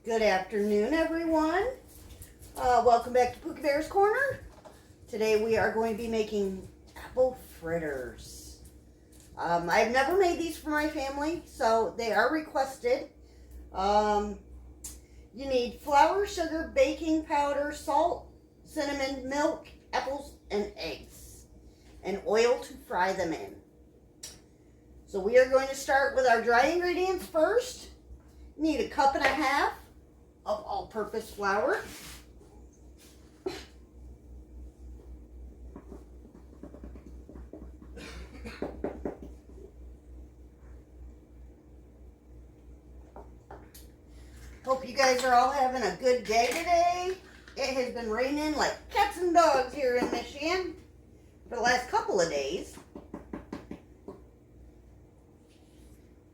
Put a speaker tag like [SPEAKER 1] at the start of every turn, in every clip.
[SPEAKER 1] Good afternoon, everyone. Welcome back to Pookie Bear's Corner. Today we are going to be making apple fritters. I've never made these for my family, so they are requested. You need flour, sugar, baking powder, salt, cinnamon, milk, apples, and eggs, and oil to fry them in. So we are going to start with our dry ingredients first. You need 1.5 cups of all-purpose flour. Hope you guys are all having a good day today. It has been raining like cats and dogs here in Michigan for the last couple of days.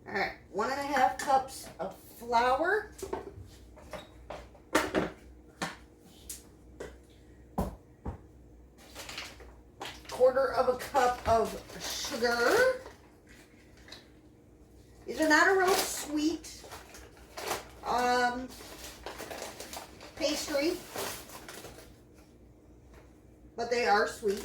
[SPEAKER 1] Alright, 1.5 cups of flour. 1/4 cup of sugar. These are not a real sweet pastry, but they are sweet.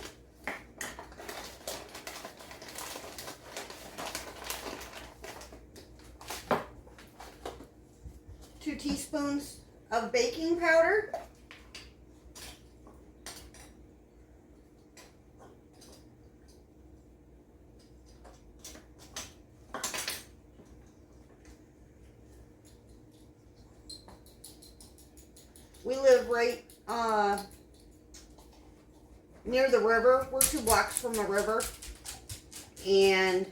[SPEAKER 1] Two teaspoons of baking powder. We live right near the river. We're 2 blocks from the river. And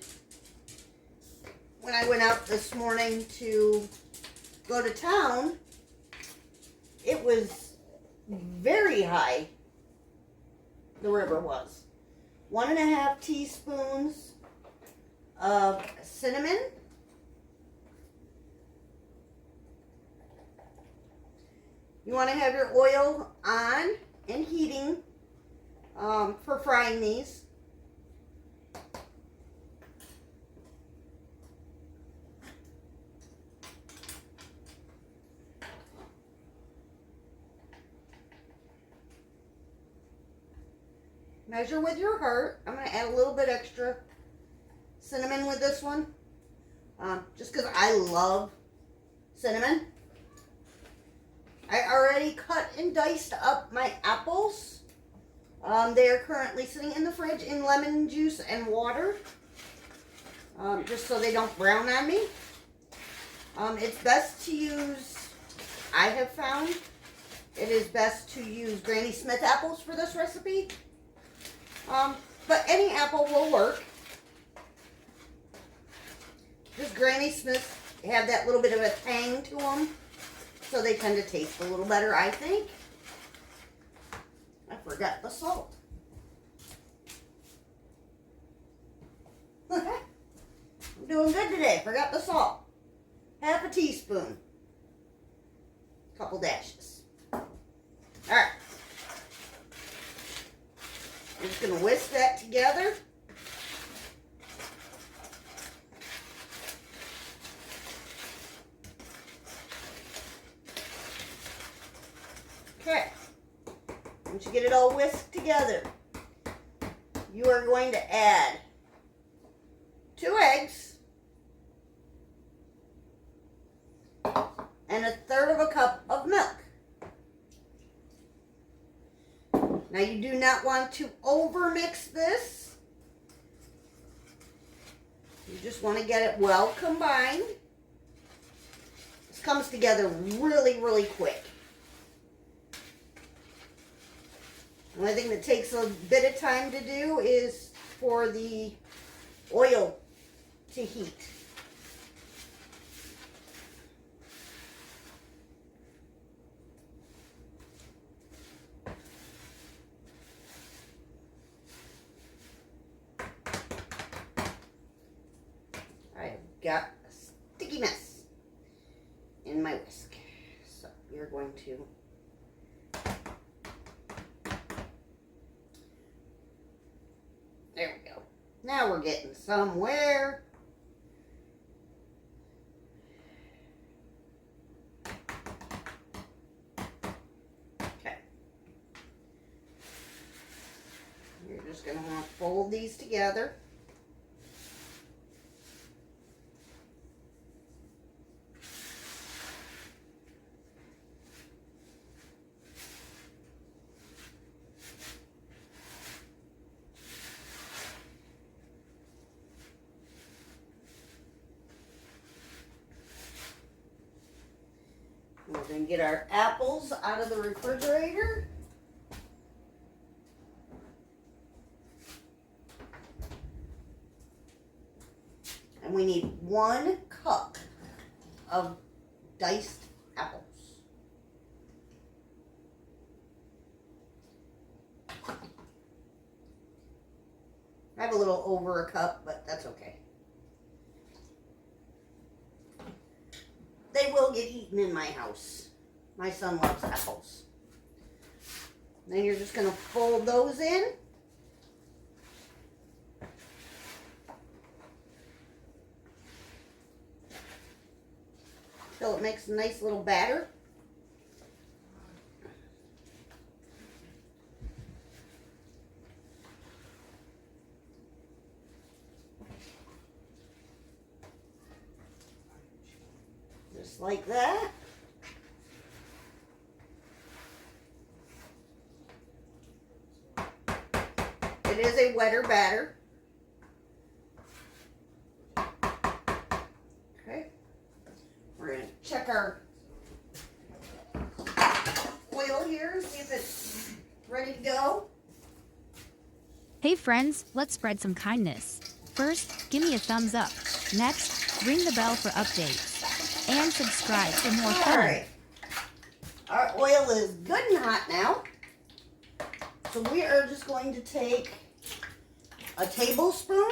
[SPEAKER 1] when I went out this morning to go to town, it was very high. The river was. 1.5 teaspoons of cinnamon. You want to have your oil on and heating for frying these. Measure with your heart. I'm going to add a little bit extra cinnamon with this one, just because I love cinnamon. I already cut and diced up my apples. They are currently sitting in the fridge in lemon juice and water, just so they don't brown on me. It's best to use, I have found, it is best to use Granny Smith apples for this recipe. But any apple will work. Just Granny Smiths have that little bit of a tang to them, so they tend to taste a little better, I think. I forgot the salt. I'm doing good today. Forgot the salt. 1/2 teaspoon. Couple dashes. Alright. I'm just going to whisk that together. Okay. Once you get it all whisked together, you are going to add 2 eggs and 1/3 cup of milk. Now you do not want to overmix this. You just want to get it well combined. This comes together really, really quick. The only thing that takes a bit of time to do is for the oil to heat. I've got a sticky mess in my whisk, so we're going to there we go. Now we're getting somewhere. just going to want to fold these together. We're going to get our apples out of the refrigerator. And we need 1 cup of diced apples. I have a little over a cup, but that's okay. They will get eaten in my house. My son loves apples. Then you're just going to fold those in. Till it makes a nice little batter. Just like that. It is a wetter batter. Okay. We're going to check our oil here, see if it's ready to go.
[SPEAKER 2] Hey friends, let's spread some kindness. First, give me a thumbs up. Next, ring the bell for updates. And subscribe for more fun.
[SPEAKER 1] Alright. Our oil is good and hot now. So we are just going to take a tablespoon.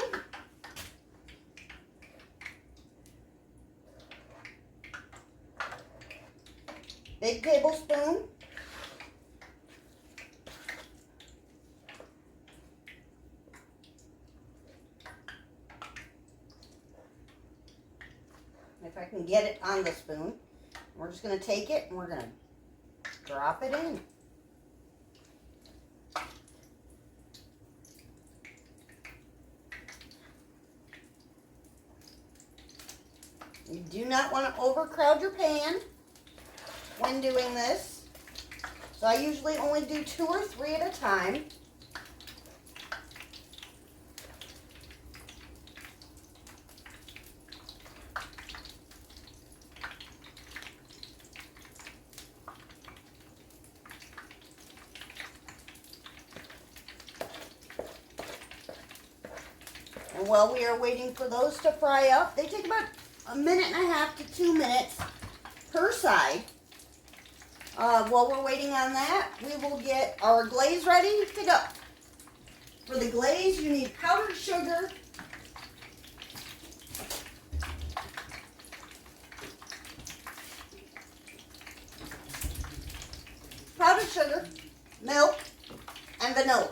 [SPEAKER 1] Big tablespoon. If I can get it on the spoon. We're just going to take it and we're going to drop it in. You do not want to overcrowd your pan when doing this. So I usually only do 2 or 3 at a time. And while we are waiting for those to fry up, they take about 1.5 to 2 minutes per side. While we're waiting on that, we will get our glaze ready to go. For the glaze, you need powdered sugar, milk, and vanilla.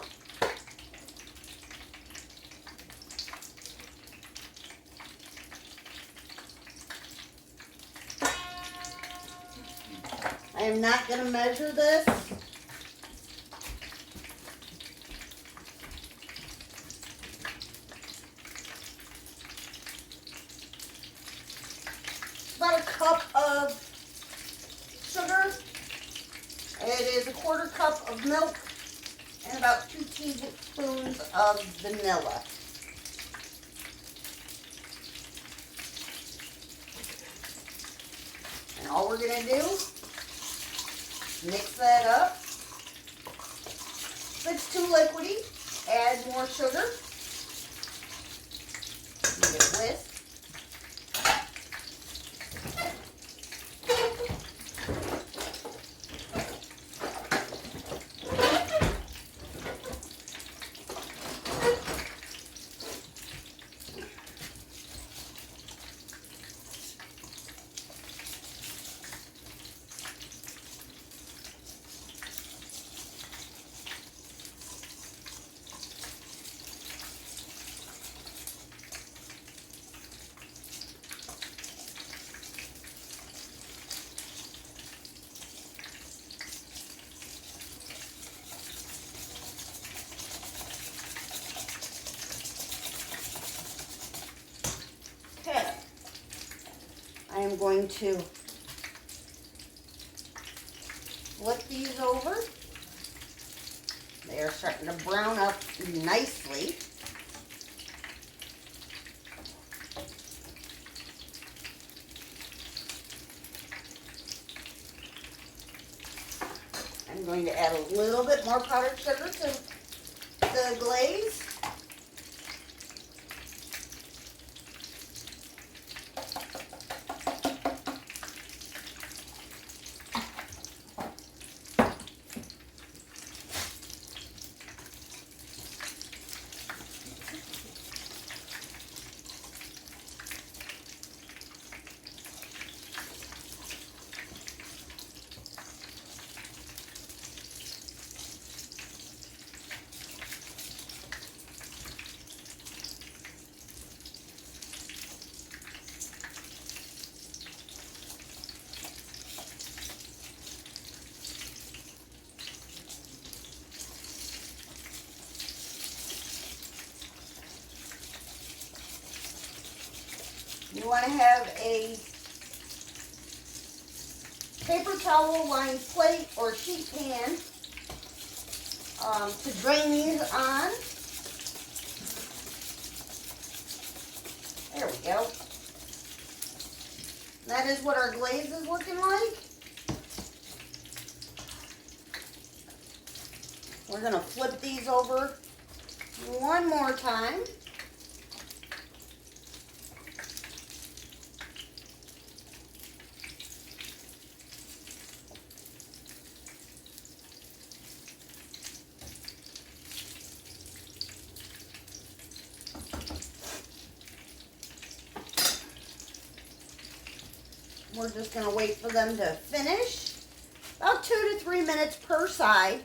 [SPEAKER 1] I am not going to measure this. About a cup of sugar. It is a 1/4 cup of milk and about 2 teaspoons of vanilla. And all we're going to do, mix that up. If it's too liquidy, add more sugar. Give it a whisk. going to flip these over. They are starting to brown up nicely. I'm going to add a little bit more powdered sugar to the glaze. You want to have a paper towel lined plate or sheet pan to drain these on. There we go. That is what our glaze is looking like. We're going to flip these over one more time. We're just going to wait for them to finish. About 2 to 3 minutes per side.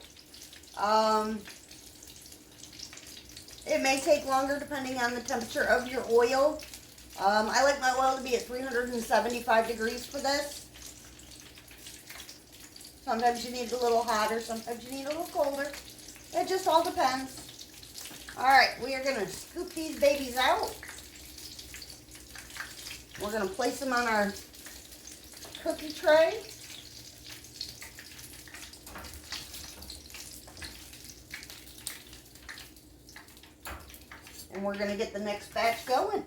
[SPEAKER 1] It may take longer depending on the temperature of your oil. I like my oil to be at 375 degrees for this. Sometimes you need it a little hotter, sometimes you need it a little colder. It just all depends. Alright, we are going to scoop these babies out. We're going to place them on our cookie tray. And we're going to get the next batch going.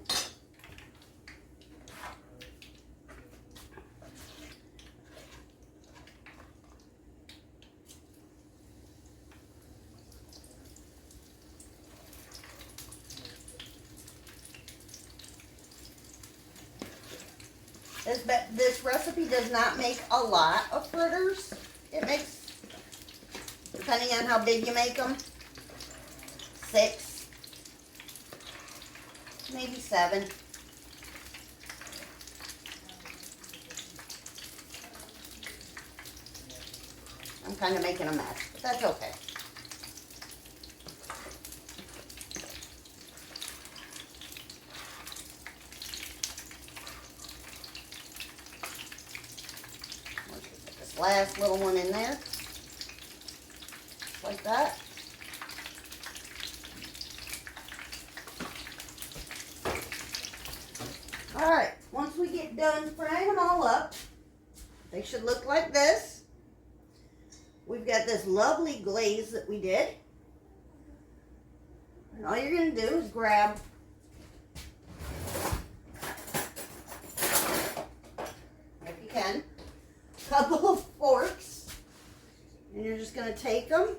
[SPEAKER 1] This recipe does not make a lot of fritters. It makes, depending on how big you make them, 6, maybe 7. I'm kind of making a mess, but that's okay. Last little one in there, like that. Alright, once we get done frying them all up, they should look like this. We've got this lovely glaze that we did. And all you're going to do is grab if you can, a couple of forks, and you're just going to take them,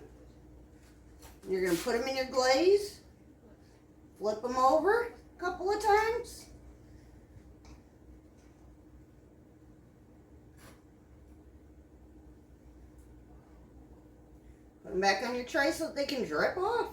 [SPEAKER 1] and you're going to put them in your glaze, flip them over a couple of times, put them back on your tray so that they can drip off.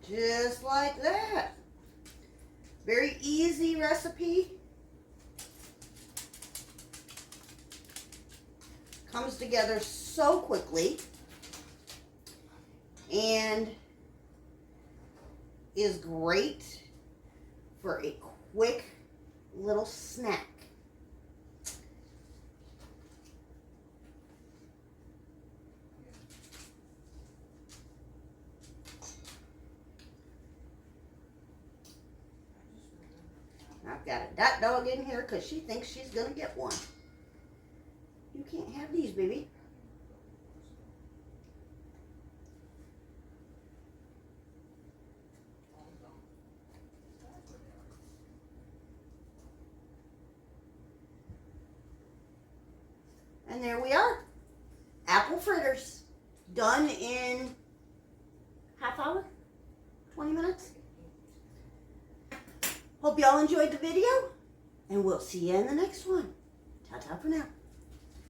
[SPEAKER 1] Just like that. Very easy recipe. Comes together so quickly and is great for a quick little snack. I've got a dot dog in here because she thinks she's going to get one. You can't have these, baby. And there we are. Apple fritters. Done in half hour? 20 minutes? Hope y'all enjoyed the video. And we'll see you in the next one. Ta-ta for now.